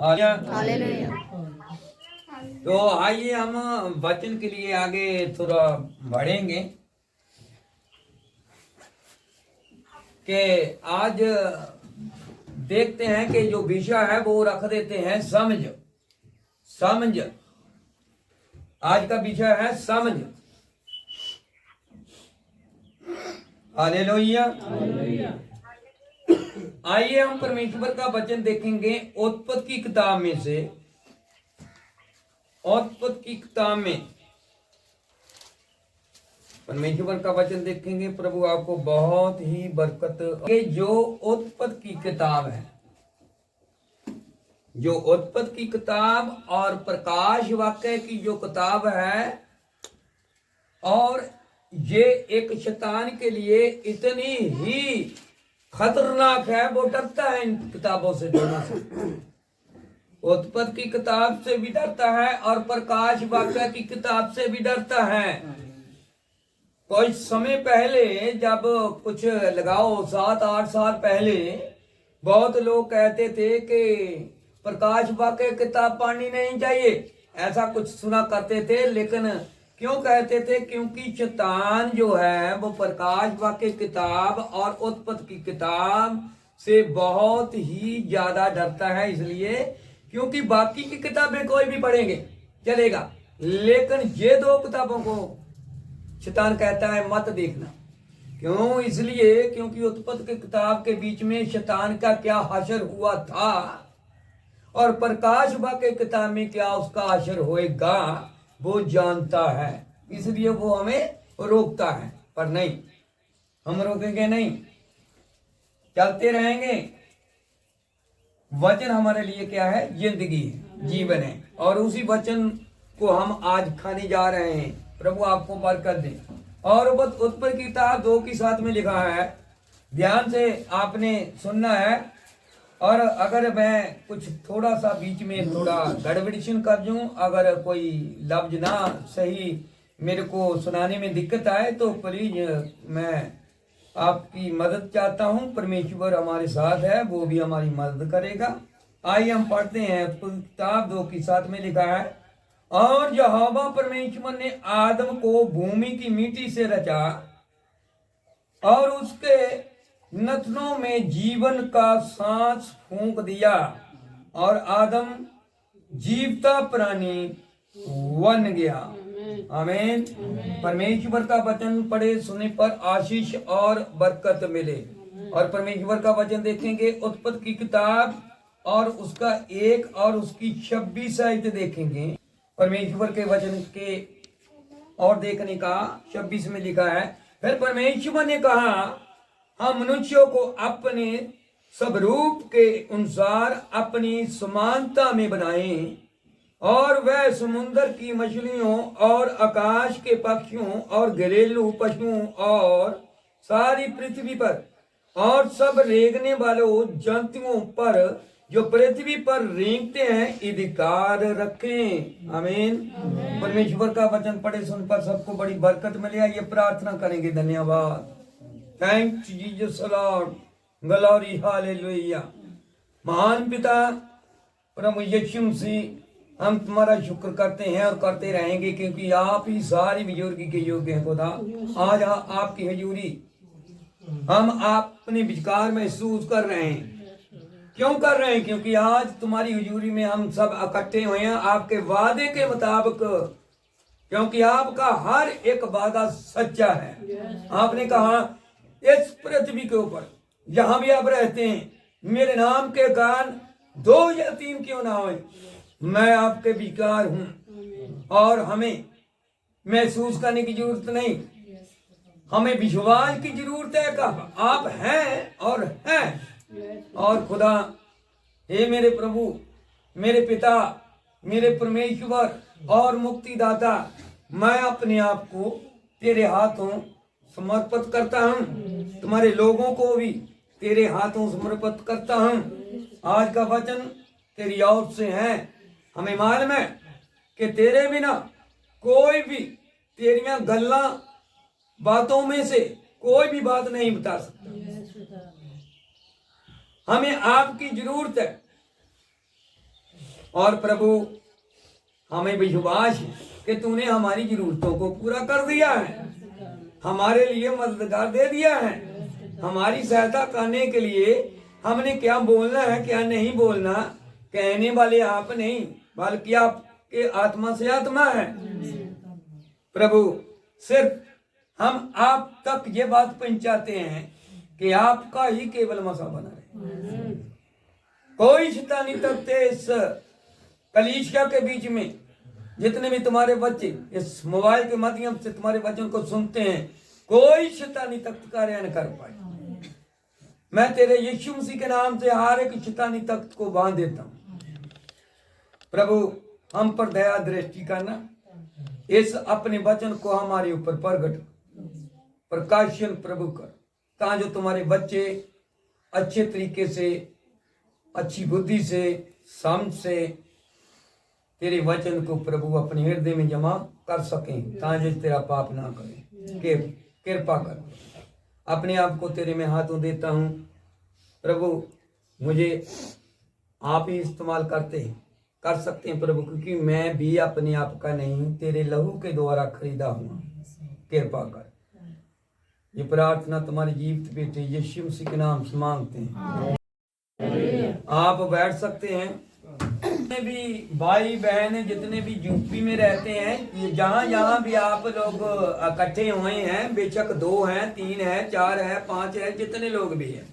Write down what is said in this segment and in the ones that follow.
Hallelujah. तो आइए हम वचन के लिए आगे थोड़ा बढ़ेंगे कि आज देखते हैं कि जो विषय है वो रख देते हैं समझ। समझ आज का विषय है समझ। हालेलुया। आइए हम परमेश्वर का वचन देखेंगे उत्पत्ति की किताब में से। उत्पत्ति की किताब में परमेश्वर का वचन देखेंगे। प्रभु आपको बहुत ही बरकत। ये जो उत्पत्ति की किताब है, जो उत्पत्ति की किताब और प्रकाश वाक्य की जो किताब है, और ये एक शैतान के लिए इतनी ही खतरनाक है, वो डरता है इन किताबों से दोनों से। उत्पत्ति की किताब से भी डरता है और प्रकाश वाक्य की किताब से भी डरता है। कुछ समय पहले, जब कुछ लगाओ 7-8 साल पहले, बहुत लोग कहते थे कि प्रकाश वाक्य किताब पढ़नी नहीं चाहिए, ऐसा कुछ सुना करते थे। लेकिन क्यों कहते थे? क्योंकि शैतान जो है वो प्रकाश वाक्य किताब और उत्पत्ति की किताब से बहुत ही ज्यादा डरता है। इसलिए क्योंकि बाकी की किताबें कोई भी पढ़ेंगे चलेगा, लेकिन ये दो किताबों को शैतान कहता है मत देखना। क्यों? इसलिए क्योंकि उत्पत्ति की किताब के बीच में शैतान का क्या हशर हुआ था और प्रकाश वाक्य किताब में क्या उसका असर होएगा वो जानता है। इसलिए वो हमें रोकता है, पर नहीं, हम रोकेंगे नहीं, चलते रहेंगे। वचन हमारे लिए क्या है? जिंदगी है, जीवन है, और उसी वचन को हम आज खाने जा रहे हैं। प्रभु आपको बरकत दे। और उत्पत्ति की किताब 2 की 7 में लिखा है, ध्यान से आपने सुनना है। और अगर मैं कुछ थोड़ा सा बीच में थोड़ा गड़बड़िशन कर दूं, अगर कोई लफ्ज ना सही मेरे को सुनाने में दिक्कत आए, तो प्लीज मैं आपकी मदद चाहता हूं। परमेश्वर हमारे साथ है, वो भी हमारी मदद करेगा। आइए हम पढ़ते हैं। किताब 2 की 7 में लिखा है, और यहोवा परमेश्वर ने आदम को भूमि की मिट्टी से रचा और उसके नथनों में जीवन का सांस फूंक दिया, और आदम जीवता प्राणी बन गया। आमीन। परमेश्वर का वचन पढ़े सुने पर आशीष और बरकत मिले। और परमेश्वर का वचन देखेंगे उत्पत्ति की किताब और उसका 1 और उसकी 26 आयत देखेंगे। परमेश्वर के वचन के और देखने का 26 में लिखा है, फिर परमेश्वर ने कहा, हम मनुष्यों को अपने स्वरूप के अनुसार अपनी समानता में बनाएं, और वह समुद्र की मछलियों और आकाश के पक्षियों और घरेलू पशुओं और सारी पृथ्वी पर और सब रेंगने वालों जंतुओं पर जो पृथ्वी पर रेंगते हैं अधिकार रखें। आमीन। परमेश्वर का वचन पढ़े सुन पर सबको बड़ी बरकत मिले। ये प्रार्थना करेंगे। धन्यवाद। Thanks Jesus Lord, glory, hallelujah. महान पिता प्रभु यीशु मसीह, हम तुम्हारा शुक्र करते हैं और करते रहेंगे, क्योंकि आप ही सारी बुजुर्गी के योग्य हैं। खुदा, आज आपकी हजूरी हम अपने विचार महसूस कर रहे हैं। क्यों कर रहे हैं? क्योंकि आज तुम्हारी हुजूरी में हम सब इकट्ठे हुए हैं आपके वादे के मुताबिक, क्योंकि आपका हर एक वादा सच्चा है। आपने कहा इस पृथ्वी के ऊपर जहां भी आप रहते हैं, मेरे नाम के कारण 2 या 3 क्यों ना हो, मैं आपके विकार हूं। और हमें महसूस करने की जरूरत नहीं, हमें विश्वास की जरूरत है कि आप हैं और हैं। और खुदा, हे मेरे प्रभु, मेरे पिता, मेरे परमेश्वर और मुक्तिदाता, मैं अपने आप को तेरे हाथों समर्पित करता हूं। तुम्हारे लोगों को भी तेरे हाथों समर्पित करता हूं। आज का वचन तेरी ओर से है। हमें मालूम है कि तेरे बिना कोई भी तेरियां गल्ला बातों में से कोई भी बात नहीं बता सकता। हमें आपकी जरूरत है। और प्रभु हमें विश्वास है कि तूने हमारी जरूरतों को पूरा कर दिया है, हमारे लिए मददगार दे दिया है। हमारी सहायता करने के लिए हमने क्या बोलना है क्या नहीं बोलना, कहने वाले आप नहीं बल्कि आपके आत्मा से आत्मा है। प्रभु सिर्फ हम आप तक ये बात पहुंचाते हैं कि आपका ही केवल मसा बना रहे। कोई शैतानी तख्ते इस कलीसिया के बीच में, जितने भी तुम्हारे बच्चे इस मोबाइल के माध्यम से तुम्हारे वचन को सुनते हैं, कोई शैतानी तख्त कार्य न कर पाए। मैं तेरे यीशु मसीह के नाम से हर एक शैतानी तख्त को बांध देता हूं। प्रभु हम पर दया दृष्टि करना, इस अपने वचन को हमारे ऊपर प्रगट प्रकाशन प्रभु कर, ताकि जो तुम्हारे बच्चे अच्छे तरीके से, अच्छी बुद्धि से, समझ से तेरे वचन को प्रभु अपने हृदय में जमा कर सकें, ताकि तेरा पाप ना करें। कृपा कर, अपने आप को तेरे में हाथों देता हूं प्रभु। मुझे आप ही इस्तेमाल कर सकते हैं प्रभु, क्योंकि मैं भी अपने आप का नहीं, तेरे लहू के द्वारा खरीदा हूँ। कृपा कर, ये प्रार्थना तुम्हारे जीवित बेटे यीशु मसीह के नाम से मांगते हैं। आप बैठ सकते हैं। जितने भी भाई बहन जितने भी यूपी में रहते हैं, जहाँ जहाँ भी आप लोग इकट्ठे हुए हैं, बेशक 2 हैं, 3 हैं, 4 हैं, 5 हैं, जितने लोग भी हैं,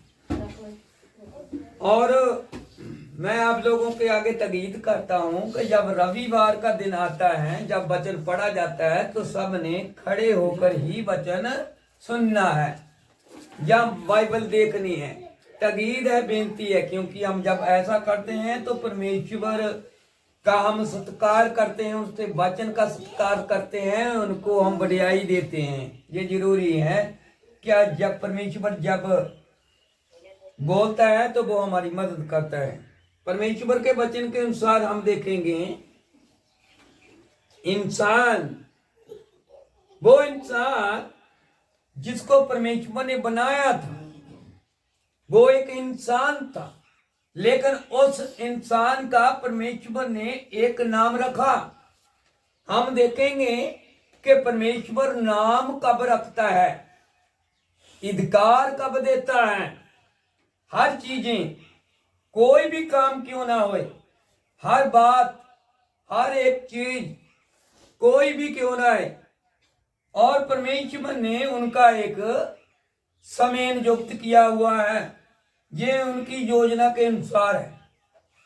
और मैं आप लोगों के आगे तकीद करता हूं कि जब रविवार का दिन आता है, जब वचन पढ़ा जाता है, तो सबने खड़े होकर ही वचन सुनना है या बाइबल देखनी है। तकीद है, बेनती है, क्योंकि हम जब ऐसा करते हैं तो परमेश्वर का हम सत्कार करते हैं, उसके वचन का सत्कार करते हैं, उनको हम बढ़ाई देते हैं। ये जरूरी है क्या, जब परमेश्वर जब बोलता है तो वो हमारी मदद करता है। परमेश्वर के वचन के अनुसार हम देखेंगे, वो इंसान जिसको परमेश्वर ने बनाया था, वो एक इंसान था, लेकिन उस इंसान का परमेश्वर ने एक नाम रखा। हम देखेंगे कि परमेश्वर नाम कब रखता है, अधिकार कब देता है। हर चीजें, कोई भी काम क्यों ना हो, हर बात, हर एक चीज, कोई भी क्यों ना है, और परमेश्वर ने उनका एक समय नियुक्त किया हुआ है। ये उनकी योजना के अनुसार है।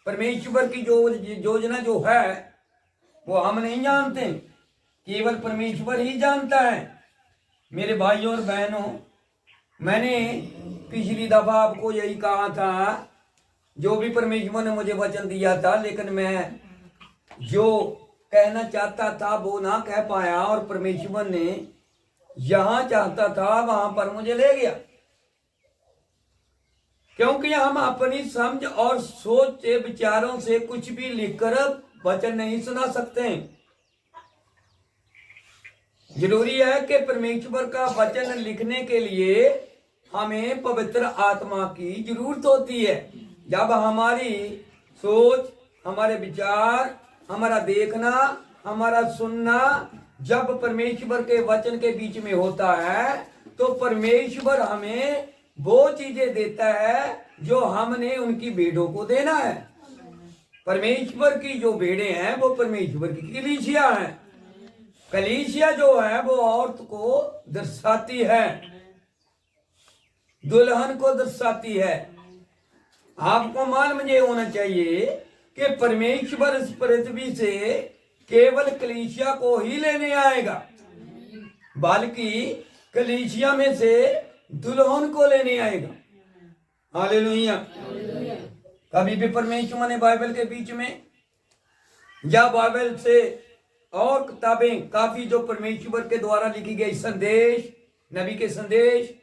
परमेश्वर की जो योजना जो है वो हम नहीं जानते, केवल परमेश्वर ही जानता है। मेरे भाइयों और बहनों, मैंने पिछली दफा आपको यही कहा था, जो भी परमेश्वर ने मुझे वचन दिया था, लेकिन मैं जो कहना चाहता था वो ना कह पाया, और परमेश्वर ने यहां चाहता था वहां पर मुझे ले गया, क्योंकि हम अपनी समझ और सोच के विचारों से कुछ भी लिखकर वचन नहीं सुना सकते। जरूरी है कि परमेश्वर का वचन लिखने के लिए हमें पवित्र आत्मा की जरूरत होती है। जब हमारी सोच, हमारे विचार, हमारा देखना, हमारा सुनना जब परमेश्वर के वचन के बीच में होता है, तो परमेश्वर हमें वो चीजें देता है जो हमने उनकी भेड़ों को देना है। परमेश्वर की जो भेड़ें हैं वो परमेश्वर की कलीसिया है। कलीसिया जो है वो औरत को दर्शाती है, दुल्हन को दर्शाती है। आपको मालूम ये होना चाहिए कि परमेश्वर इस पृथ्वी से केवल कलीसिया को ही लेने आएगा, बल्कि कलीसिया में से दुल्हन को लेने आएगा। हालेलुया। कभी भी परमेश्वर ने बाइबल के बीच में या बाइबल से और किताबें काफी जो परमेश्वर के द्वारा लिखी गई संदेश, नबी के संदेश,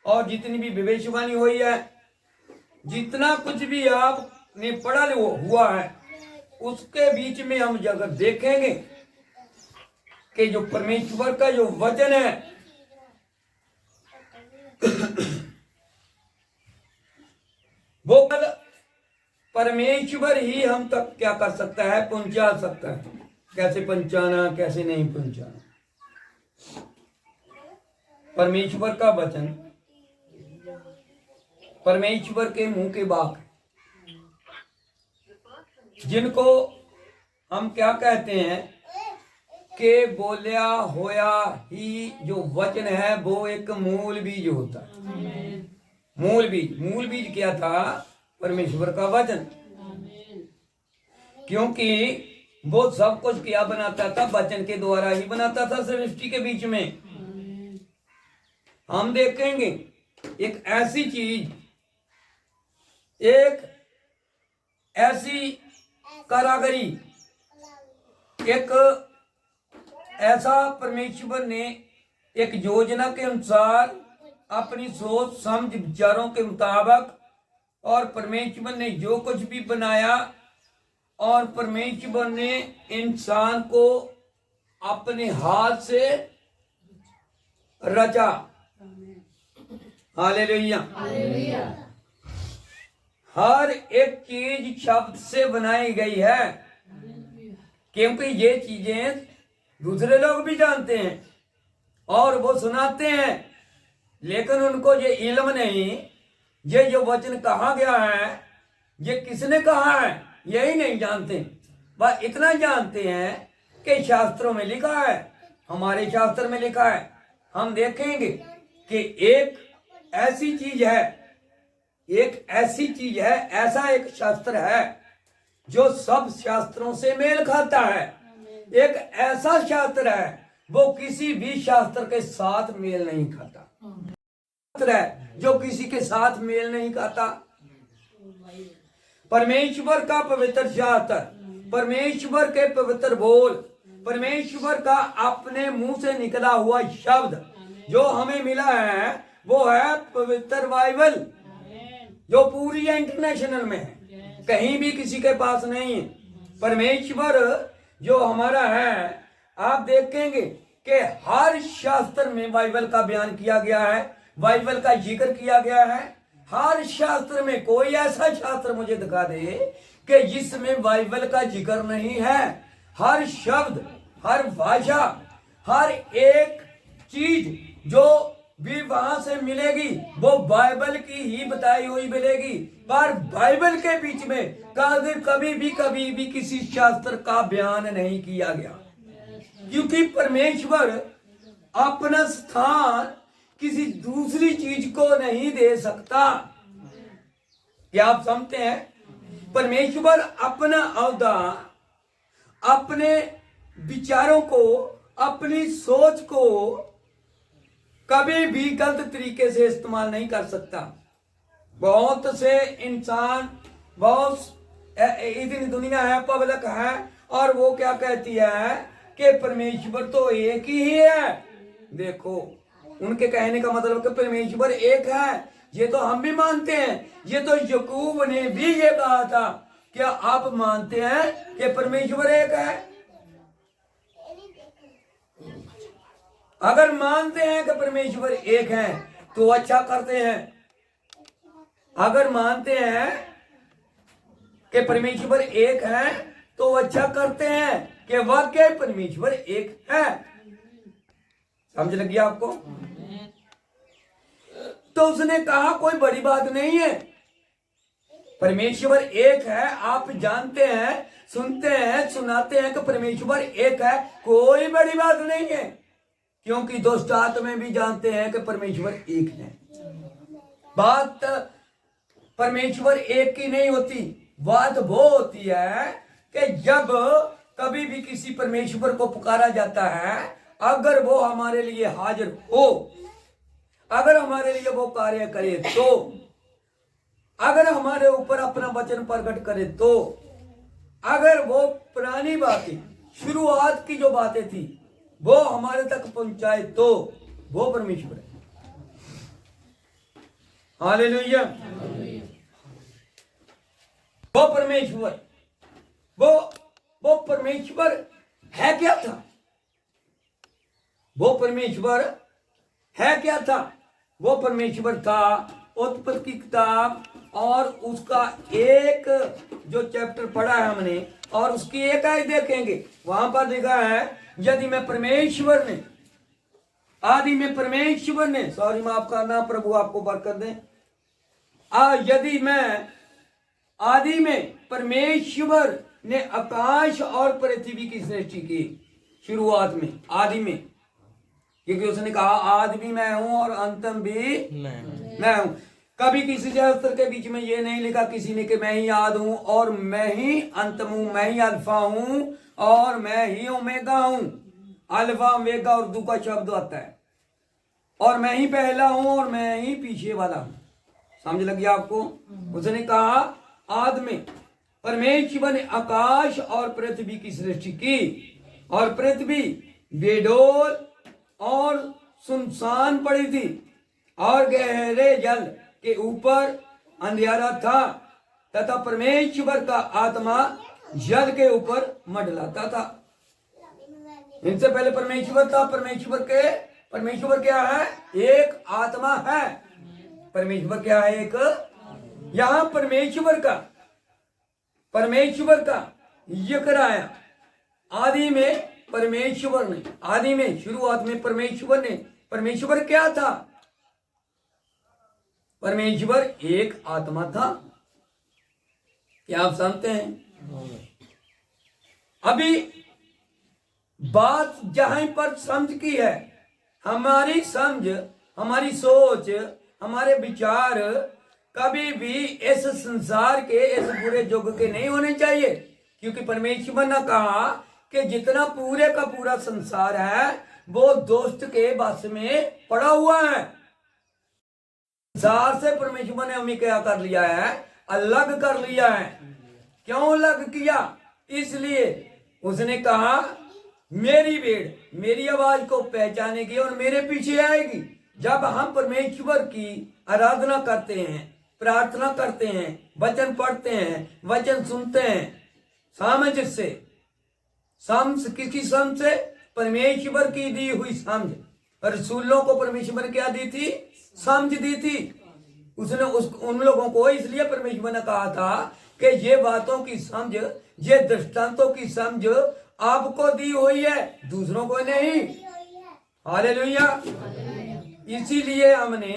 और जितनी भी भविष्यवाणी हुई है, जितना कुछ भी आपने पढ़ा हुआ है, उसके बीच में हम अगर देखेंगे कि जो परमेश्वर का जो वचन है वो कल परमेश्वर ही हम तक क्या कर सकता है, पहुंचा सकता है। कैसे पहुंचाना, कैसे नहीं पहुंचाना। परमेश्वर का वचन परमेश्वर के मुंह के बाक, जिनको हम क्या कहते हैं कि बोलिया होया ही जो वचन है वो एक मूल बीज होता है। मूल बीज क्या था? परमेश्वर का वचन। क्योंकि वो सब कुछ क्या बनाता था? वचन के द्वारा ही बनाता था सृष्टि के बीच में। हम देखेंगे एक ऐसी चीज, एक ऐसी कारागरी, एक ऐसा परमेश्वर ने एक योजना के अनुसार अपनी सोच समझ विचारों के मुताबिक, और परमेश्वर ने जो कुछ भी बनाया, और परमेश्वर ने इंसान को अपने हाथ से रचा। हालेलुया। हर एक चीज शब्द से बनाई गई है, क्योंकि ये चीजें दूसरे लोग भी जानते हैं और वो सुनाते हैं, लेकिन उनको ये इल्म नहीं, ये जो वचन कहा गया है ये किसने कहा है यही नहीं जानते। बस इतना जानते हैं कि शास्त्रों में लिखा है, हमारे शास्त्र में लिखा है। हम देखेंगे कि एक ऐसी चीज है, ऐसा एक शास्त्र है जो सब शास्त्रों से मेल खाता है। एक ऐसा शास्त्र है वो किसी भी शास्त्र के साथ मेल नहीं खाता। शास्त्र है जो किसी के साथ मेल नहीं खाता। परमेश्वर का पवित्र शास्त्र, परमेश्वर के पवित्र बोल, परमेश्वर का अपने मुंह से निकला हुआ शब्द जो हमें मिला है वो है पवित्र बाइबल, जो पूरी इंटरनेशनल में है, कहीं भी किसी के पास नहीं है। परमेश्वर जो हमारा है, आप देखेंगे कि हर शास्त्र में बाइबल का बयान किया गया है, बाइबल का जिक्र किया गया है। हर शास्त्र में कोई ऐसा शास्त्र मुझे दिखा दे कि जिसमें बाइबल का जिक्र नहीं है। हर शब्द, हर भाषा, हर एक चीज जो भी वहां से मिलेगी वो बाइबल की ही बताई हुई मिलेगी। पर बाइबल के बीच में कभी भी किसी शास्त्र का बयान नहीं किया गया, क्योंकि परमेश्वर अपना स्थान किसी दूसरी चीज को नहीं दे सकता। क्या आप समझते हैं? परमेश्वर अपना औदा, अपने विचारों को, अपनी सोच को कभी भी गलत तरीके से इस्तेमाल नहीं कर सकता। बहुत से इंसान, बहुत इतनी दुनिया है, पब्लिक है, और वो क्या कहती है कि परमेश्वर तो एक ही है। देखो, उनके कहने का मतलब कि परमेश्वर एक है, ये तो हम भी मानते हैं। ये तो याकूब ने भी ये कहा था, क्या आप मानते हैं कि परमेश्वर एक है? अगर मानते हैं कि परमेश्वर एक है तो अच्छा करते हैं। अगर मानते हैं कि परमेश्वर एक है तो अच्छा करते हैं कि वाकई परमेश्वर एक है। समझ लगी आपको? तो उसने कहा कोई बड़ी बात नहीं है, परमेश्वर एक है। आप जानते हैं, सुनते हैं, सुनाते हैं कि परमेश्वर एक है, कोई बड़ी बात नहीं है, क्योंकि दुष्ट आत्मा भी जानते हैं कि परमेश्वर एक है। बात परमेश्वर एक की नहीं होती, बात वो होती है कि जब कभी भी किसी परमेश्वर को पुकारा जाता है, अगर वो हमारे लिए हाजिर हो, अगर हमारे लिए वो कार्य करे तो, अगर हमारे ऊपर अपना वचन प्रकट करे तो, अगर वो पुरानी बातें, शुरुआत की जो बातें थी वो हमारे तक पहुंचाए तो वो परमेश्वर है। हालेलुया। वो परमेश्वर, वो परमेश्वर है क्या था? वो परमेश्वर है क्या था? वो परमेश्वर था उत्पत्ति की किताब और उसका एक जो चैप्टर पढ़ा है हमने और उसकी एक आयत देखेंगे। वहां पर लिखा है यदि मैं परमेश्वर ने आदि में परमेश्वर ने, सॉरी माफ करना, प्रभु आपको बरकत दें, यदि मैं आदि में परमेश्वर ने आकाश और पृथ्वी की सृष्टि की, शुरुआत में आदि में, क्योंकि उसने कहा आदि भी मैं हूं और अंतम भी मैं हूं। कभी किसी शास्त्र के बीच में ये नहीं लिखा किसी ने कि मैं ही आद हूं और मैं ही अंतम हूं, मैं ही अल्फा हूं और मैं ही ओमेगा हूं। अल्फा ओमेगा उर्दू का शब्द आता है, और मैं ही पहला हूं और मैं ही पीछे वाला हूं। समझ लगी आपको? उसने कहा आद में परमेश्वर ने आकाश और पृथ्वी की सृष्टि की, और पृथ्वी बेडोल और सुनसान पड़ी थी और गहरे जल के ऊपर अंधेरा था, तथा परमेश्वर का आत्मा जल के ऊपर मंडलाता था। इनसे पहले परमेश्वर था। परमेश्वर क्या है? एक आत्मा है। परमेश्वर क्या है? एक। यहां परमेश्वर का जिक्र आया। आदि में परमेश्वर ने, आदि में शुरुआत में परमेश्वर ने, परमेश्वर क्या था? परमेश्वर एक आत्मा था। क्या आप समझते हैं? अभी बात जहां पर समझ की है, हमारी समझ, हमारी सोच, हमारे विचार कभी भी इस संसार के, इस बुरे युग के नहीं होने चाहिए, क्योंकि परमेश्वर ने कहा कि जितना पूरे का पूरा संसार है वो दोस्त के बस में पड़ा हुआ है। संसार से परमेश्वर ने हमें क्या कर लिया है? अलग कर लिया है। क्यों अलग किया? इसलिए उसने कहा मेरी भेड़ मेरी आवाज को पहचानेगी और मेरे पीछे आएगी। जब हम परमेश्वर की आराधना करते हैं, प्रार्थना करते हैं, वचन पढ़ते हैं, वचन सुनते हैं, सामंजस्य से, किसकी समझ से? परमेश्वर की दी हुई समझ। रसूलों को परमेश्वर क्या दी थी? समझ दी थी। उसने उन लोगों को इसलिए परमेश्वर ने कहा था कि ये बातों की समझ, ये दृष्टांतों की समझ आपको दी हुई है, दूसरों को नहीं। हालेलुया। इसीलिए हमने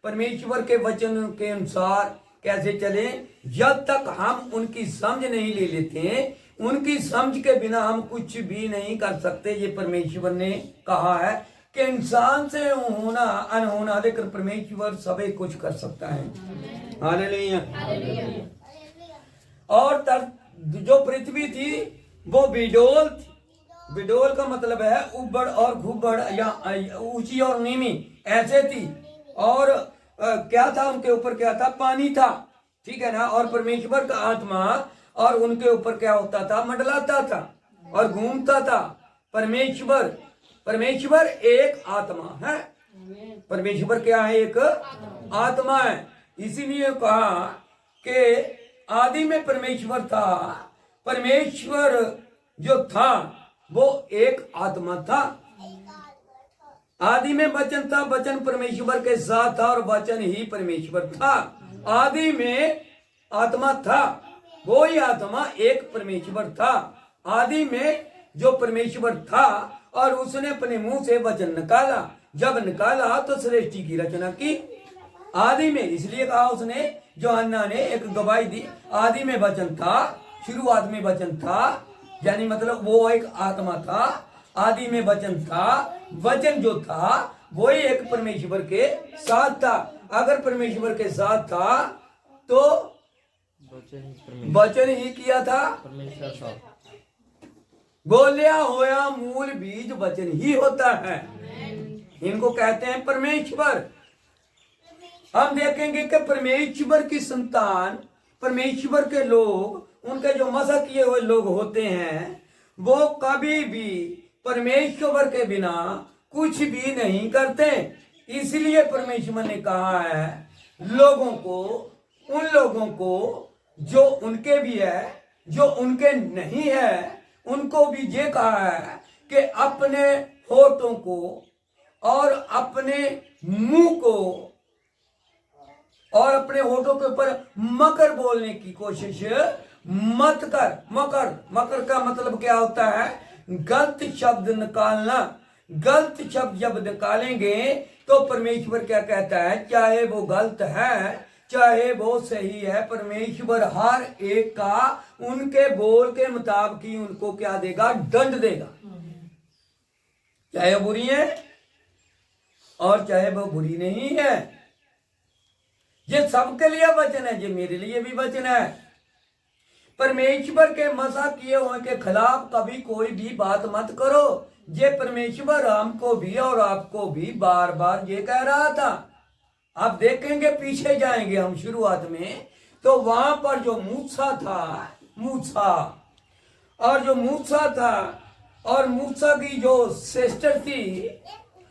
परमेश्वर के वचन के अनुसार कैसे चले? जब तक हम उनकी समझ नहीं ले लेते, उनकी समझ के बिना हम कुछ भी नहीं कर सकते। ये परमेश्वर ने कहा है कि इंसान से होना अनहोना, लेकिन परमेश्वर सभी कुछ कर सकता है। हालेलुया। और जो पृथ्वी थी वो बिडोल थी। बिडोल का मतलब है उबड़ और घुबड़, या ऊंची और नीमी ऐसे थी। और क्या था उनके ऊपर? क्या था? पानी था, ठीक है ना। और परमेश्वर का आत्मा और उनके ऊपर क्या होता था? मंडलाता था और घूमता था। परमेश्वर एक आत्मा है। परमेश्वर क्या है? एक आत्मा है। इसीलिए कहा कि आदि में परमेश्वर था। परमेश्वर जो था वो एक आत्मा था। आदि में वचन था, वचन परमेश्वर के साथ था और वचन ही परमेश्वर था। आदि में आत्मा था, वो ही आत्मा एक परमेश्वर था। आदि में जो परमेश्वर था और उसने अपने मुंह से वचन निकाला। जब निकाला तो सृष्टि की रचना की आदि में। इसलिए कहा उसने, यूहन्ना ने एक गवाही दी, आदि में वचन था, शुरुआत में वचन था, यानी मतलब वो एक आत्मा था। आदि में वचन था, वचन जो था वो ही एक परमेश्वर के साथ था। अगर परमेश्वर के साथ था तो वचन ही किया था। बोलिया होया मूल बीज वचन ही होता है। इनको कहते हैं परमेश्वर। हम देखेंगे कि परमेश्वर की संतान, परमेश्वर के लोग, उनके जो मसा किए हुए लोग होते हैं, वो कभी भी परमेश्वर के बिना कुछ भी नहीं करते। इसलिए परमेश्वर ने कहा है लोगों को, उन लोगों को जो उनके भी है, जो उनके नहीं है, उनको भी ये कहा है कि अपने होठों को और अपने मुंह को और अपने होठों के ऊपर मकर बोलने की कोशिश मत कर। मकर, मकर का मतलब क्या होता है? गलत शब्द निकालना। गलत शब्द जब निकालेंगे तो परमेश्वर क्या कहता है? चाहे वो गलत है चाहे वो सही है, परमेश्वर हर एक का उनके बोल के मुताबिक ही उनको क्या देगा? दंड देगा। चाहे वो बुरी है और चाहे वो बुरी नहीं है। ये सबके लिए वचन है, ये मेरे लिए भी वचन है। परमेश्वर के मसा किए हुए के खिलाफ कभी कोई भी बात मत करो। ये परमेश्वर हमको भी और आपको भी बार बार ये कह रहा था। आप देखेंगे, पीछे जाएंगे हम शुरुआत में, तो वहां पर जो मूसा था, मूसा और मूसा की जो सिस्टर थी,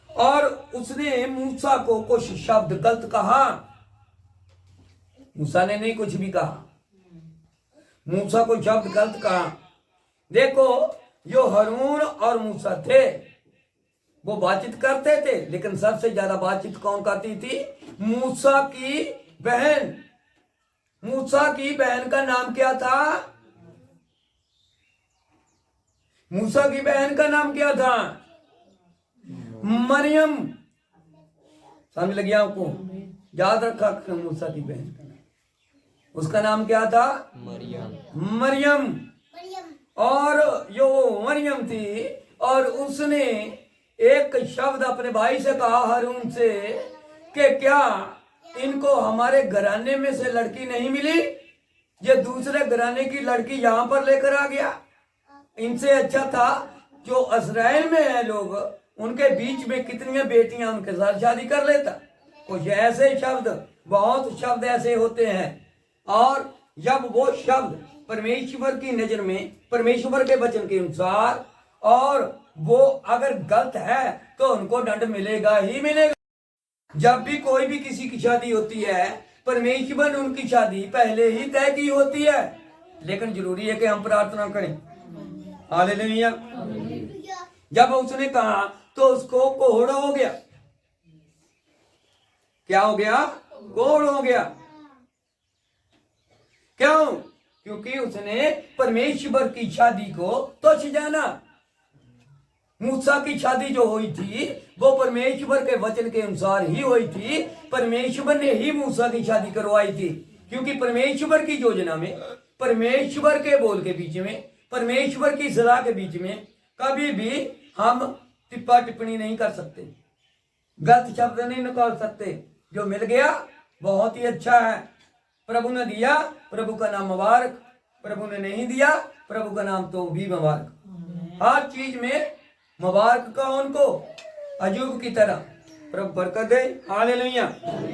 और उसने मूसा को कुछ शब्द गलत कहा। मूसा ने नहीं कुछ भी कहा, मूसा को शब्द गलत कहा। देखो, जो हारून और मूसा थे वो बातचीत करते थे, लेकिन सबसे ज्यादा बातचीत कौन करती थी? मूसा की बहन। मूसा की बहन का नाम क्या था? मूसा की बहन का नाम क्या था? मरियम। समझ लगी आपको? याद रखा मूसा की बहन का नाम, उसका नाम क्या था? मरियम। और जो मरियम थी, और उसने एक शब्द अपने भाई से कहा, हारून से, कि क्या इनको हमारे घराने में से लड़की नहीं मिली? ये दूसरे घराने की लड़की यहां पर लेकर आ गया। इनसे अच्छा था जो इस्राएल में है लोग, उनके बीच में कितनी बेटियां, उनके साथ शादी कर लेता। कुछ ऐसे शब्द, बहुत शब्द ऐसे होते हैं। और जब वो शब्द परमेश्वर की नजर में, परमेश्वर के वचन के अनुसार, और वो अगर गलत है तो उनको दंड मिलेगा ही मिलेगा। जब भी कोई भी किसी की शादी होती है, परमेश्वर ने उनकी शादी पहले ही तय की होती है, लेकिन जरूरी है कि हम प्रार्थना करें। हालेलुया। जब उसने कहा तो उसको कोहड़ हो गया। क्या हो गया? कोहड़ हो गया। क्यों? क्योंकि उसने परमेश्वर की शादी को तुच्छ जाना। मूसा की शादी जो हुई थी वो परमेश्वर के वचन के अनुसार ही हुई थी। परमेश्वर ने ही मूसा की शादी करवाई थी, क्योंकि परमेश्वर की योजना में, परमेश्वर के बोल के बीच में, परमेश्वर की सलाह के बीच में कभी भी हम टिप्पा टिप्पणी नहीं कर सकते, गलत शब्द नहीं निकाल सकते। जो मिल गया बहुत ही अच्छा है। प्रभु ने दिया, प्रभु का नाम मुबारक। प्रभु ने नहीं दिया, प्रभु का नाम तो भी मुबारक। हर चीज में मुबारक का उनको, अजूब की तरह प्रभु बरकत दे। हालेलुया।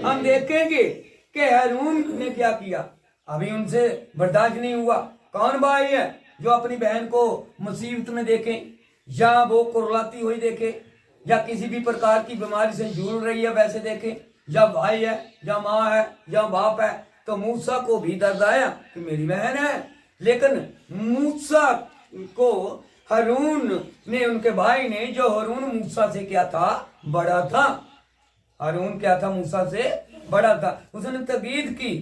हम देखेंगे कि हारून ने क्या किया। अभी उनसे बर्दाश्त नहीं हुआ। कौन भाई है जो अपनी बहन को मुसीबत में देखे, या वो कुर्लाती हुई देखे, या किसी भी प्रकार की बीमारी से जूझ रही है वैसे देखे, या भाई है, या माँ है, या बाप है, तो मूसा को भी दर्द आया कि मेरी बहन है। लेकिन मूसा को हारून ने, उनके भाई ने, जो हारून मूसा से क्या था? बड़ा था। हारून क्या था? मूसा से बड़ा था। उसने तकीद की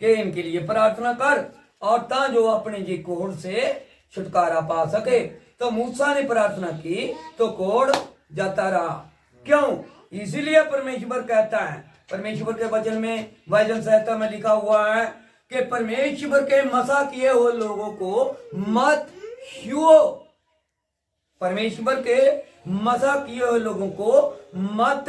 कि इनके लिए प्रार्थना कर, और ता जो अपने जी कोढ़ से छुटकारा पा सके। तो मूसा ने प्रार्थना की तो कोढ़ जाता रहा। क्यों? इसीलिए परमेश्वर कहता है, परमेश्वर के वचन में, भजन संहिता में लिखा हुआ है कि परमेश्वर के मसा किए हुए लोगों को मत छुओ। परमेश्वर के मसा किए हुए लोगों को मत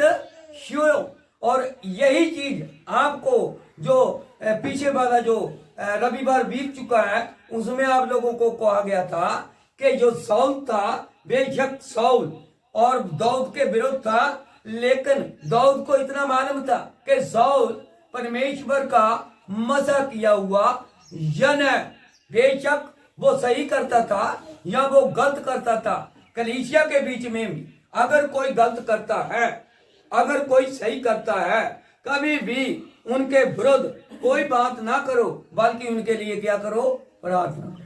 छुओ। और यही चीज आपको, जो पीछे वाला जो रविवार बीत चुका है, उसमें आप लोगों को कहा गया था कि जो साउल था, बेशक साउल और दाऊद के विरुद्ध था, लेकिन दाऊद को इतना मालूम था कि साउल परमेश्वर का मसा किया हुआ जन है। बेशक वो सही करता था या वो गलत करता था, कलीसिया के बीच में भी अगर कोई गलत करता है, अगर कोई सही करता है, कभी भी उनके विरुद्ध कोई बात ना करो, बल्कि उनके लिए क्या करो? प्रार्थना करो।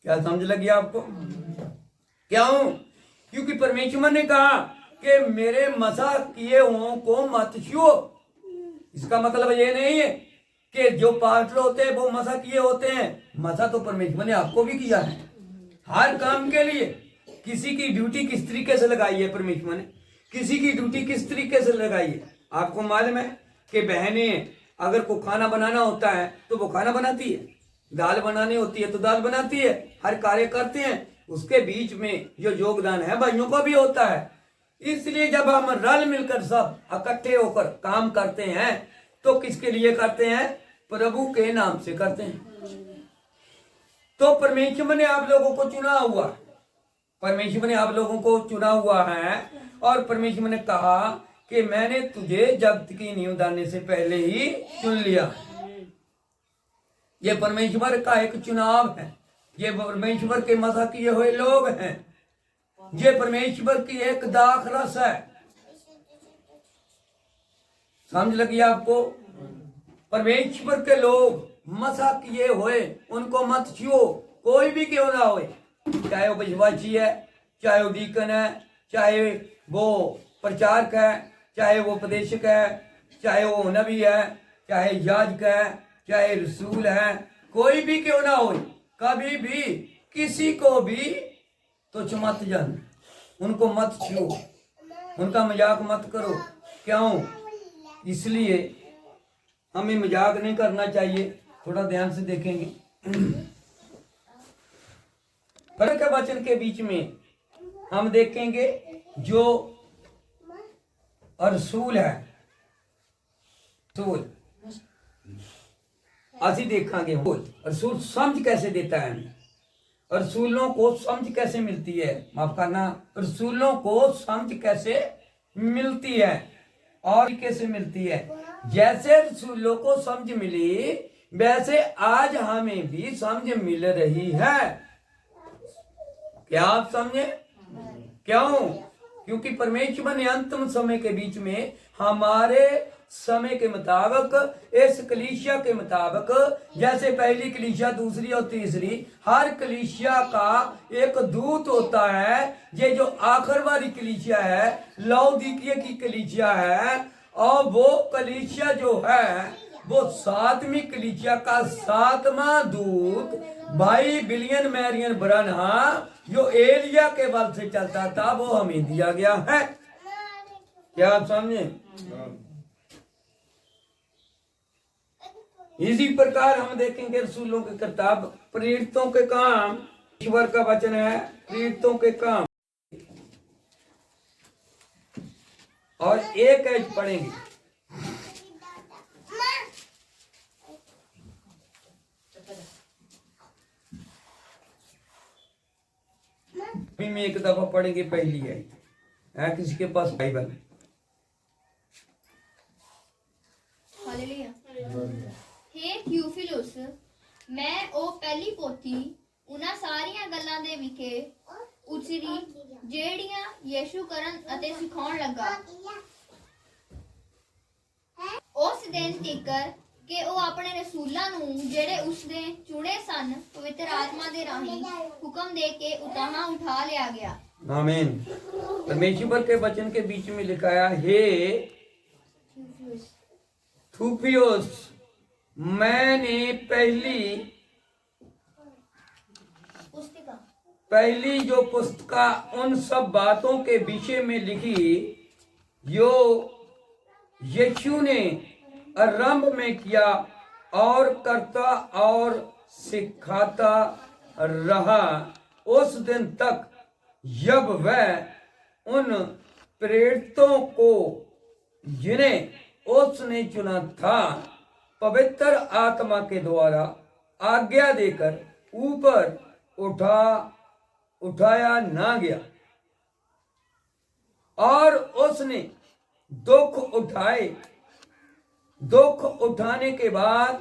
क्या समझ लगी आपको? क्यों? क्योंकि परमेश्वर ने कहा कि मेरे मसा किए हुओं को मत छुओ। इसका मतलब ये नहीं है कि जो पास्टर होते हैं वो मसा किए होते हैं। मसा तो परमेश्वर ने आपको भी किया है हर काम के लिए। किसी की ड्यूटी किस तरीके से लगाई है परमेश्वर ने, किसी की ड्यूटी किस तरीके से लगाई है। आपको मालूम है कि बहनें अगर को खाना बनाना होता है तो वो खाना बनाती है, दाल बनानी होती है तो दाल बनाती है, हर कार्य करते हैं। उसके बीच में जो योगदान है भाइयों का भी होता है। इसलिए जब हम रल मिलकर सब इकट्ठे होकर काम करते हैं तो किसके लिए करते हैं? प्रभु के नाम से करते हैं। तो परमेश्वर ने आप लोगों को चुना हुआ, परमेश्वर ने आप लोगों को चुना हुआ है और परमेश्वर ने कहा कि मैंने तुझे जगत की नींव डालने से पहले ही चुन लिया। ये परमेश्वर का एक चुनाव है, ये परमेश्वर के मसा किए हुए लोग हैं, ये परमेश्वर की एक दाख रस है। समझ लगी आपको? परमेश्वर के लोग मसा किए हुए, उनको मत छुओ, कोई भी क्यों ना हो, चाहे वो विश्वासी है, चाहे वो डीकन है, चाहे वो प्रचारक है, चाहे वो उपदेशक है, चाहे वो नबी है, चाहे याजक है, चाहे रसूल है, कोई भी क्यों ना हो, कभी भी किसी को भी तुच्छ मत जान, उनको मत छुओ, उनका मजाक मत करो। क्यों? इसलिए हमें मजाक नहीं करना चाहिए। थोड़ा ध्यान से देखेंगे फर्क के वचन के बीच में हम देखेंगे जो रसूल है, रसूल असी देखेंगे रसूल समझ कैसे देता है, रसूलों को समझ कैसे मिलती है, माफ करना, रसूलों को समझ कैसे मिलती है और कैसे मिलती है। जैसे रसूलों को समझ मिली वैसे आज हमें भी समझ मिल रही है। क्या आप समझे? क्यों? क्योंकि परमेश्वर ने अंतिम समय के बीच में हमारे समय के मुताबिक, इस कलीसिया के मुताबिक, जैसे पहली कलीसिया, दूसरी और तीसरी, हर कलीसिया का एक दूत होता है। ये जो आखिर वाली कलीसिया है, लौदीकिया की कलीसिया है, और वो कलीसिया जो है वो सातवीं कलीसिया का सातवां दूत भाई विलियम मैरियन ब्रनहाम जो एलिया के बल से चलता था, वो हमें दिया गया है। क्या आप समझे? इसी प्रकार हम देखेंगे रसूलों की किताब प्रेरितों के काम, ईश्वर का वचन है प्रेरितों के काम, और एक एज पढ़ेंगे। अभी में एक दफा पढ़ेंगे पहली है किसी के पास बाइबल? हालेलुया। हे थियोफिलुस, मैं ਉਹ ਪਹਿਲੀ ਪੋਥੀ ਉਹਨਾਂ ਸਾਰੀਆਂ ਗੱਲਾਂ ਦੇ ਵਿਖੇ ਉਚਰੀ ਜਿਹੜੀਆਂ ਯੀਸ਼ੂ ਕਰਨ ਅਤੇ ਸਿਖਾਉਣ ਲੱਗਾ ਉਸ ਦਿਨ ਤੀਕਰ ਕਿ ਉਹ ਆਪਣੇ ਰਸੂਲਾਂ ਨੂੰ ਜਿਹੜੇ ਉਸਦੇ ਚੁਣੇ ਸਨ ਪਵਿੱਤਰ ਆਤਮਾ ਦੇ ਰਾਹੀਂ ਹੁਕਮ ਦੇ ਕੇ ਉਤਾਹਾਂ उठा लिया गया। आमीन। परमेश्वर के वचन के बीच में लिखा है, हे थियोफिलुस, मैंने पहली जो पुस्तिका उन सब बातों के विषय में लिखी जो यीशु ने आरंभ में किया और करता और सिखाता रहा उस दिन तक जब वह उन प्रेरितों को जिन्हें उसने चुना था पवित्र आत्मा के द्वारा आज्ञा देकर ऊपर उठाया ना गया, और उसने दुख उठाने के बाद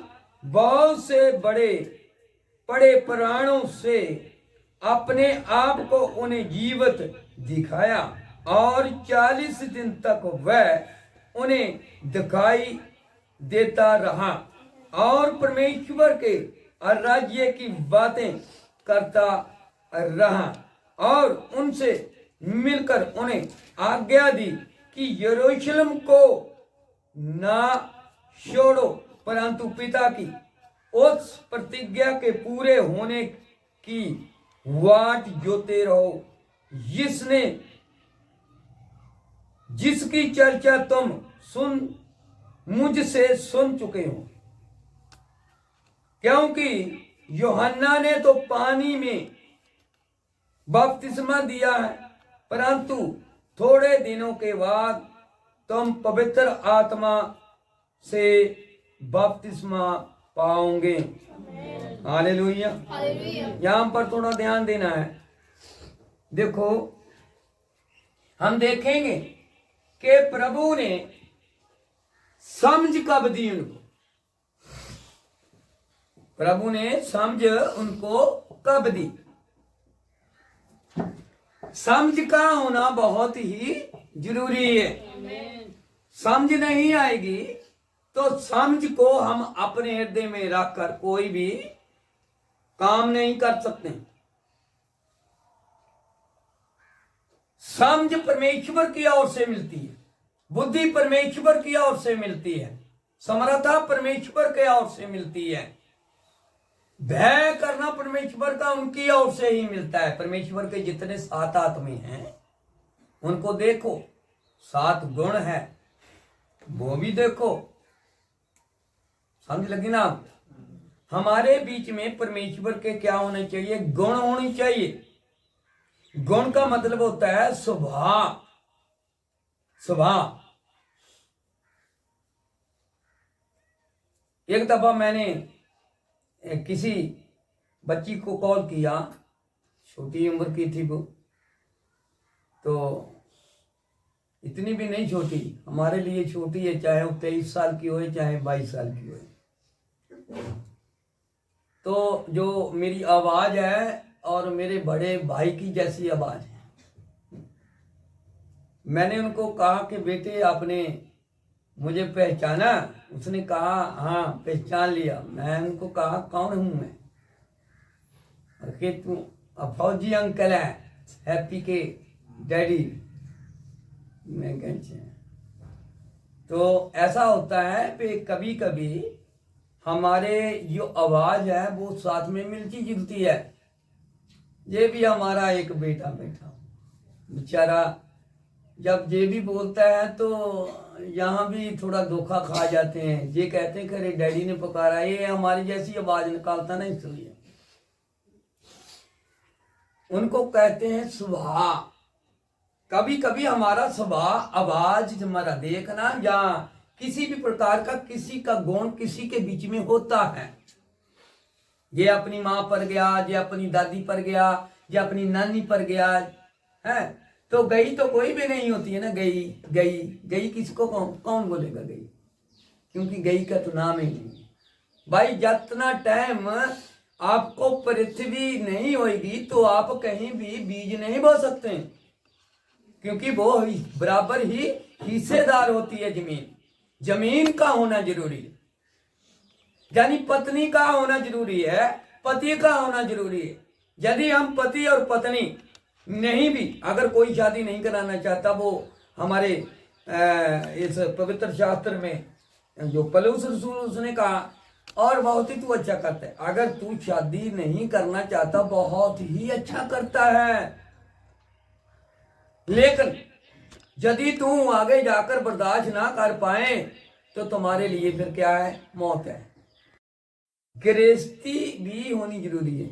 बहुत से बड़े प्राणों से अपने आप को उन्हें जीवित दिखाया, और 40 दिन तक वह उन्हें दिखाई देता रहा और परमेश्वर के राज्य की बातें करता रहा, और उनसे मिलकर उन्हें आज्ञा दी कि यरूशलेम को ना छोड़ो, परंतु पिता की उस प्रतिज्ञा के पूरे होने की वाट जोते रहो, जिसकी चर्चा तुम मुझसे सुन चुके हो। क्योंकि यूहन्ना ने तो पानी में बपतिस्मा दिया है, परंतु थोड़े दिनों के बाद तुम पवित्र आत्मा से बपतिस्मा पाओगे। हालेलुया। हालेलुया। यहां पर थोड़ा ध्यान देना है। देखो, हम देखेंगे कि प्रभु ने समझ कब दी उनको। प्रभु ने समझ उनको कब दी। समझ का होना बहुत ही जरूरी है। समझ नहीं आएगी तो समझ को हम अपने हृदय में रखकर कोई भी काम नहीं कर सकते। समझ परमेश्वर की ओर से मिलती है, बुद्धि परमेश्वर की ओर से मिलती है, समर्था परमेश्वर के ओर से मिलती है, भय करना परमेश्वर का उनकी ओर से ही मिलता है। परमेश्वर के जितने 7 आत्मे हैं उनको देखो, 7 गुण है वो भी देखो। समझ लगी ना? हमारे बीच में परमेश्वर के क्या होने चाहिए? गुण होने चाहिए। गुण का मतलब होता है स्वभाव। एक दफा मैंने किसी बच्ची को कॉल किया, छोटी उम्र की थी वो, तो इतनी भी नहीं छोटी, हमारे लिए छोटी है, चाहे वो 23 साल की हो चाहे 22 साल की हो। तो जो मेरी आवाज है और मेरे बड़े भाई की जैसी आवाज है। मैंने उनको कहा कि बेटे आपने मुझे पहचाना? उसने कहा हाँ पहचान लिया। मैं उनको कहा कौन हूं मैं? कि तू फौजी अंकल है, हैप्पी के डैडी। मैं कहते तो ऐसा होता है कि कभी कभी हमारे जो आवाज है वो साथ में मिलती जुलती है। ये भी हमारा एक बेटा बेचारा जब ये भी बोलता है तो यहाँ भी थोड़ा धोखा खा जाते हैं। ये कहते हैं कि अरे डैडी ने पुकारा, ये हमारी जैसी आवाज निकालता नहीं, इसलिए उनको कहते हैं स्वभाव। कभी कभी हमारा स्वभाव, आवाज, हमारा देखना या किसी भी प्रकार का किसी का गुण किसी के बीच में होता है। ये अपनी माँ पर गया, ये अपनी दादी पर गया, ये अपनी नानी पर गया है, तो गई तो कोई भी नहीं होती है ना। गई किसको कौन बोलेगा गई? क्योंकि गई का तो नाम ही नहीं। भाई जितना टाइम आपको पृथ्वी नहीं होगी तो आप कहीं भी बीज नहीं बो सकते, क्योंकि वो बराबर ही हिस्सेदार होती है जमीन का होना जरूरी है। यानी पत्नी का होना जरूरी है, पति का होना जरूरी है। यदि हम पति और पत्नी नहीं भी, अगर कोई शादी नहीं कराना चाहता, वो हमारे इस पवित्र शास्त्र में जो पलूस रसूल उसने कहा और बहुत ही तू अच्छा करता है। अगर तू शादी नहीं करना चाहता बहुत ही अच्छा करता है, लेकिन यदि तू आगे जाकर बर्दाश्त ना कर पाए तो तुम्हारे लिए फिर क्या है? मौत है। गृहस्थी भी होनी जरूरी है।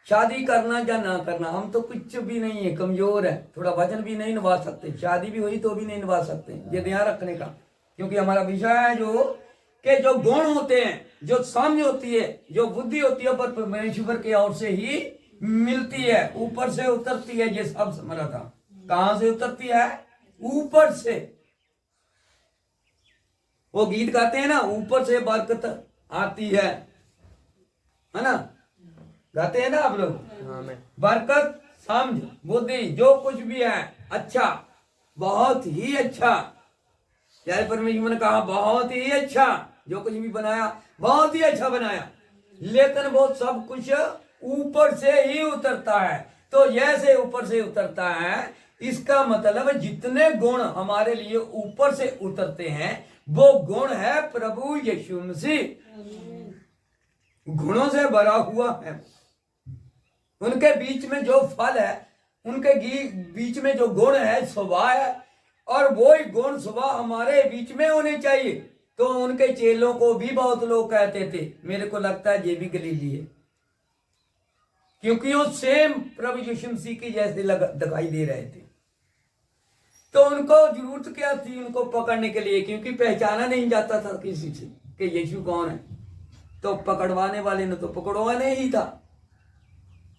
शादी करना या ना करना, हम तो कुछ भी नहीं है, कमजोर है, थोड़ा वजन भी नहीं निभा सकते, शादी भी हुई तो भी नहीं निभा सकते। ये ध्यान रखने का, क्योंकि हमारा विषय है जो गुण होते हैं, जो समझ होती है, जो बुद्धि होती है, पर परमेश्वर की ओर से ही मिलती है, ऊपर से उतरती है। ये सब समझ रहा था। कहां से उतरती है? ऊपर से। वो गीत गाते हैं ना, ऊपर से बरकत आती है ना? गाते हैं ना आप लोग? बरकत, समझ, बुद्धि, जो कुछ भी है अच्छा, बहुत ही अच्छा। जैसे परमेश्वर ने कहा बहुत ही अच्छा, जो कुछ भी बनाया बहुत ही अच्छा बनाया, लेकिन वो सब कुछ ऊपर से ही उतरता है। तो जैसे ऊपर से उतरता है, इसका मतलब जितने गुण हमारे लिए ऊपर से उतरते हैं वो गुण है प्रभु यीशु मसीह। गुणों से भरा हुआ है। उनके बीच में जो फल है, उनके बीच में जो गुण है, स्वभाव है, और वही गुण स्वभाव हमारे बीच में होने चाहिए। तो उनके चेलों को भी बहुत लोग कहते थे, मेरे को लगता है ये भी गलीली है, क्योंकि वो सेम प्रभु यीशु मसीह की जैसे दिखाई दे रहे थे। तो उनको जरूरत क्या थी उनको पकड़ने के लिए, क्योंकि पहचाना नहीं जाता था किसी से कि यीशु कौन है। तो पकड़वाने वाले ने तो पकड़वाने ही था।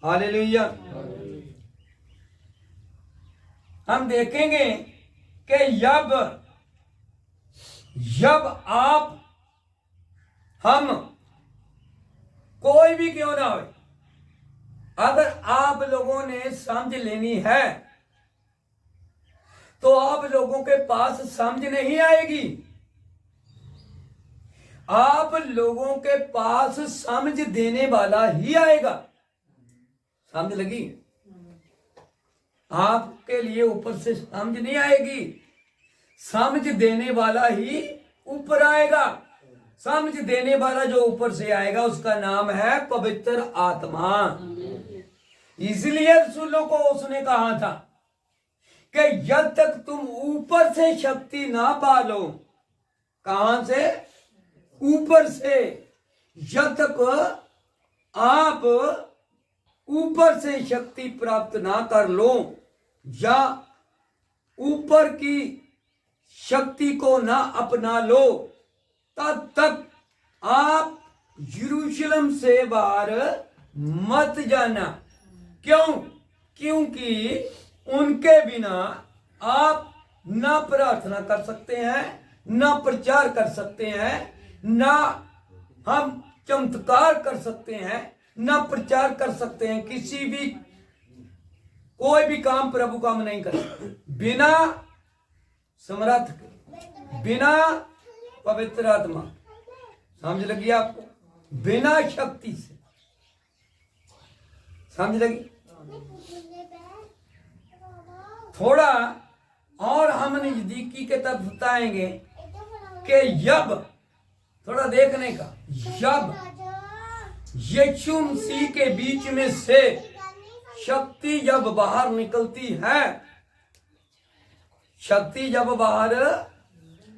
हालेलुया। हम देखेंगे कि जब हम कोई भी क्यों ना हो, अगर आप लोगों ने समझ लेनी है तो आप लोगों के पास समझ नहीं आएगी। आप लोगों के पास समझ देने वाला ही आएगा। समझ लगी? आपके लिए ऊपर से समझ नहीं आएगी, समझ देने वाला ही ऊपर आएगा। समझ देने वाला जो ऊपर से आएगा उसका नाम है पवित्र आत्मा। इसलिए रसूलों को उसने कहा था कि जब तक तुम ऊपर से शक्ति ना पालो, कहां से? ऊपर से। जब तक आप ऊपर से शक्ति प्राप्त ना कर लो, या ऊपर की शक्ति को ना अपना लो, तब तक आप यरूशलेम से बाहर मत जाना। क्यों? क्योंकि उनके बिना आप ना प्रार्थना कर सकते हैं, ना प्रचार कर सकते हैं, ना हम चमत्कार कर सकते हैं, ना प्रचार कर सकते हैं। किसी भी कोई भी काम प्रभु काम नहीं कर सकते बिना समर्थ के, बिना पवित्र आत्मा। समझ लगी आपको? बिना शक्ति से। समझ लगी? थोड़ा और हम नजदीकी के तरफ बताएंगे कि जब थोड़ा देखने का, जब यीशु मसीह के बीच में से शक्ति जब बाहर निकलती है, शक्ति जब बाहर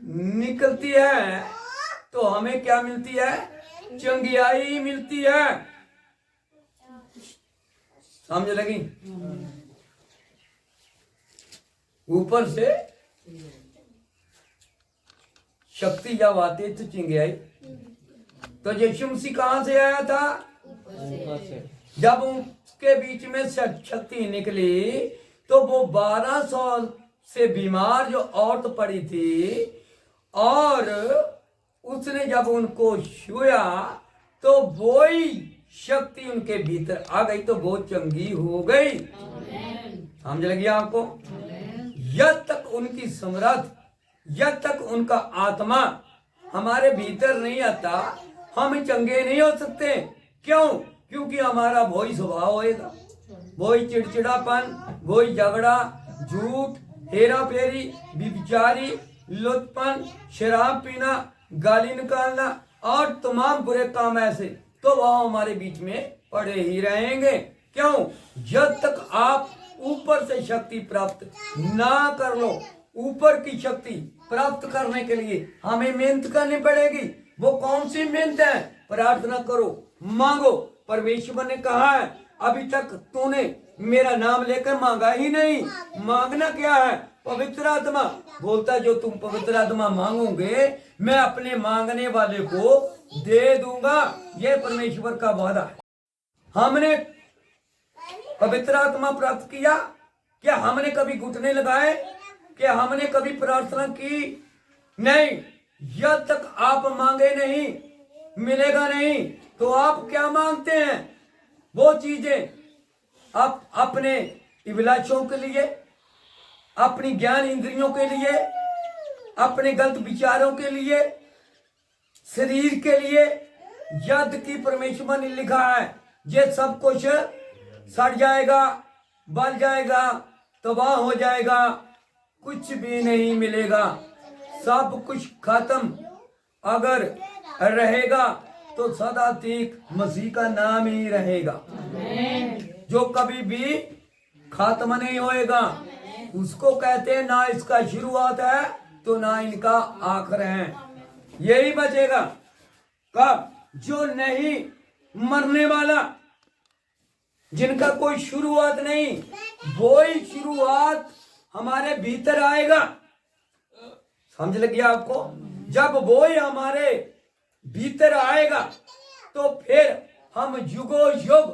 निकलती है तो हमें क्या मिलती है? चंगियाई मिलती है। समझ लगी? ऊपर से शक्ति जब आती तो चंगियाई। तो यीशु मसीह कहां से आया था? जब उसके बीच में शक्ति निकली तो वो 1200 से बीमार जो औरत पड़ी थी, और उसने जब उनको छुआ तो वही शक्ति उनके भीतर आ गई, तो वो चंगी हो गई। समझ लगी आपको? जब तक उनकी समर्थ, जब तक उनका आत्मा हमारे भीतर नहीं आता, हम चंगे नहीं हो सकते। क्यों? क्योंकि हमारा वही स्वभाव होएगा, वही चिड़चिड़ापन, वही झगड़ा, झूठ, हेरा फेरी, विचारी, लुत्पन, शराब पीना, गाली निकालना और तमाम बुरे काम ऐसे, तो वह हमारे बीच में पड़े ही रहेंगे। क्यों? जब तक आप ऊपर से शक्ति प्राप्त ना कर लो। ऊपर की शक्ति प्राप्त करने के लिए हमें मेहनत करनी पड़ेगी। वो कौन सी मेहनत है? प्रार्थना करो, मांगो। परमेश्वर ने कहा है, अभी तक तूने मेरा नाम लेकर मांगा ही नहीं। मांगना क्या है? पवित्र आत्मा। बोलता जो तुम पवित्र आत्मा मांगोगे मैं अपने मांगने वाले को दे दूंगा। यह परमेश्वर का वादा है। हमने पवित्र आत्मा प्राप्त किया, क्या हमने कभी घुटने लगाए? क्या हमने कभी प्रार्थना की? नहीं। जब तक आप मांगे नहीं, मिलेगा नहीं। तो आप क्या मांगते हैं? वो चीजें आप अपने अभिलाषों के लिए, अपनी ज्ञान इंद्रियों के लिए, अपने गलत विचारों के लिए, शरीर के लिए, यद की परमेश्वर ने लिखा है ये सब कुछ सड़ जाएगा, बल जाएगा, तबाह हो जाएगा, कुछ भी नहीं मिलेगा। सब कुछ खत्म अगर रहेगा तो सदा तक मसीह का नाम ही रहेगा, जो कभी भी खत्म नहीं होएगा। उसको कहते हैं ना इसका शुरुआत है तो ना इनका आखिर है। यही बचेगा कब? जो नहीं मरने वाला, जिनका कोई शुरुआत नहीं, वो ही शुरुआत हमारे भीतर आएगा। समझ लगी आपको? जब वो ही हमारे भीतर आएगा तो फिर हम युगो युग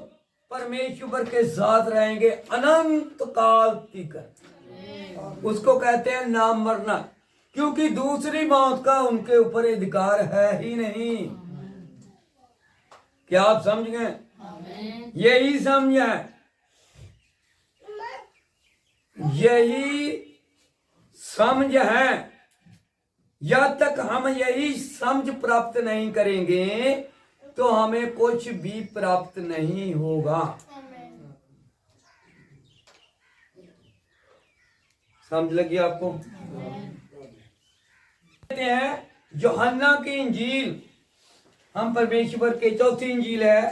परमेश्वर के साथ रहेंगे अनंत काल तक। उसको कहते हैं नाम मरना, क्योंकि दूसरी मौत का उनके ऊपर अधिकार है ही नहीं। क्या आप समझ गए? यही समझ है, यही समझ है। जब तक हम यही समझ प्राप्त नहीं करेंगे तो हमें कुछ भी प्राप्त नहीं होगा। समझ लगी आपको? कहते हैं यूहन्ना की इंजील, हम परमेश्वर के चौथी इंजील है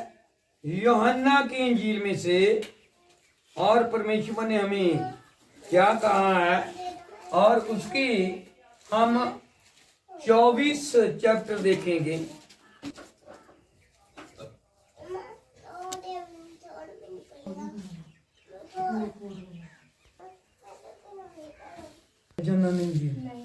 यूहन्ना की इंजील में से, और परमेश्वर ने हमें क्या कहा है, और उसकी हम 24 चैप्टर देखेंगे। जनन इंजील